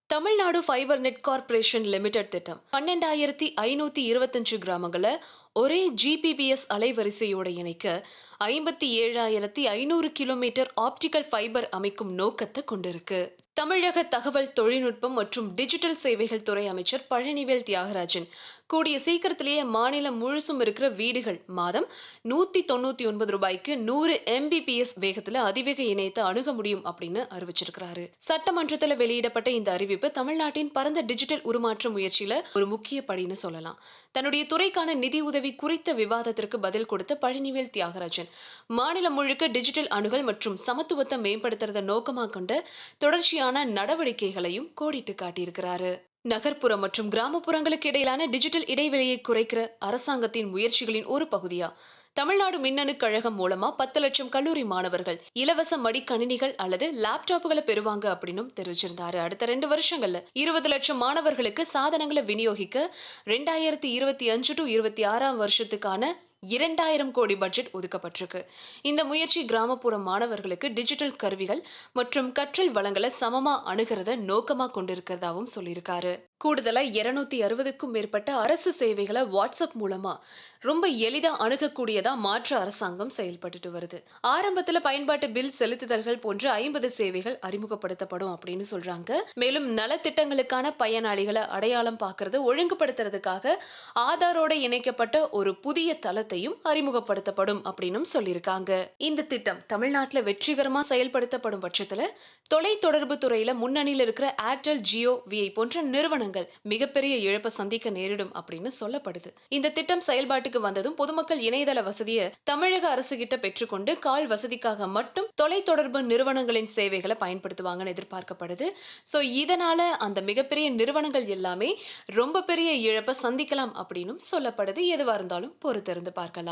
Tamil Nadu fibre net corporation limited திட்டம் 12,525 கிராமங்களை ஒரே ஜிபிபிஎஸ் அலைவரிசையோட இணைக்க 57,500 கிலோமீட்டர் ஆப்டிகல் ஃபைபர் அமைக்கும் நோக்கத்தை கொண்டிருக்கு. தமிழக தகவல் தொழில்நுட்பம் மற்றும் டிஜிட்டல் சேவைகள் துறை அமைச்சர் பழனிவேல் தியாகராஜன் கூடிய சீக்கிரத்திலேயே மாநிலம் முழுசும் இருக்கிற வீடுகள் மாதம் ரூபாய்க்கு 100 Mbps வேகத்துல அதிவேக இணையத்தை அணுக முடியும் அப்படின்னு அறிவிச்சிருக்கிறாரு. சட்டமன்றத்தில் வெளியிடப்பட்ட இந்த அறிவிப்பு தமிழ்நாட்டின் பரந்த டிஜிட்டல் உருமாற்ற முயற்சியில ஒரு முக்கிய படின்னு சொல்லலாம். தன்னுடைய துறைக்கான நிதி உதவி குறித்த விவாதத்திற்கு பதில் கொடுத்த பழனிவேல் தியாகராஜன், மாநிலம் முழுக்க டிஜிட்டல் அணுகல் மற்றும் சமத்துவத்தை மேம்படுத்துறத நோக்கமா கொண்ட தொடர்ச்சியான நடவடிக்கைகளையும் கோடிட்டு காட்டியிருக்கிறாரு. நகர்ப்புற மற்றும் கிராமப்புறங்களுக்கு இடையிலான டிஜிட்டல் இடைவெளியை குறைக்கிற அரசாங்கத்தின் முயற்சிகளின் ஒரு பகுதியா தமிழ்நாடு மின்னணு கழகம் மூலமா 10 லட்சம் கல்லூரி மாணவர்கள் இலவச மடிக்கணினிகள் அல்லது லேப்டாப்புகளை பெறுவாங்க அப்படின்னு தெரிவிச்சிருந்தாரு. அடுத்த 2 வருஷங்கள்ல 20 லட்சம் மாணவர்களுக்கு சாதனங்களை விநியோகிக்க 2025 to 26 வருஷத்துக்கான 2000 கோடி பட்ஜெட் ஒதுக்கப்பட்டிருக்கு. இந்த முயற்சி கிராமப்புற மாணவர்களுக்கு டிஜிட்டல் கருவிகள் மற்றும் கற்றல் வளங்களை சமமா அணுகிறத நோக்கமா கொண்டிருக்கிறதாவும் சொல்லியிருக்காரு. கூடுதலா 260க்கும் மேற்பட்ட அரசு சேவைகளை வாட்ஸ்அப் மூலமா ரொம்ப எளிதா அணுகக்கூடியதா மாற்று அரசாங்கம் செயல்பட்டு வருது. ஆரம்பத்துல பயன்பாட்டு பில் செலுத்துதல்கள் போன்ற 50 சேவைகள் அறிமுகப்படுத்தப்படும் அப்படின்னு சொல்றாங்க. மேலும் நலத்திட்டங்களுக்கான பயனாளிகளை அடையாளம் பார்க்கறது ஒழுங்குபடுத்துறதுக்காக ஆதாரோட இணைக்கப்பட்ட ஒரு புதிய தளத்தையும் அறிமுகப்படுத்தப்படும் அப்படின்னு சொல்லியிருக்காங்க. இந்த திட்டம் தமிழ்நாட்டுல வெற்றிகரமா செயல்படுத்தப்படும் பட்சத்துல தொலைத்தொடர்பு துறையில முன்னணியில் இருக்கிற ஏர்டெல், ஜியோ, விஐ போன்ற நிறுவனங்கள் மிகப்பெரிய இழப்பை சந்திக்க நேரிடும் அப்படின்னு சொல்லப்படுது. இந்த திட்டம் செயல்பாட்டுக்கு வந்ததும் பொதுமக்கள் இணையதள வசதியை தமிழக அரசு கிட்ட பெற்றுக்கொண்டு கால் வசதிக்காக மட்டும் தொலைத்தொடர்பு நிறுவனங்களின் சேவைகளை பயன்படுத்துவாங்கன்னு எதிர்பார்க்கப்படுது. சோ இதனால அந்த மிகப்பெரிய நிறுவனங்கள் எல்லாமே ரொம்ப பெரிய இழப்பை சந்திக்கலாம் அப்படின்னு சொல்லப்படுது. எதுவா இருந்தாலும் பொறுத்திருந்து பார்க்கலாம்.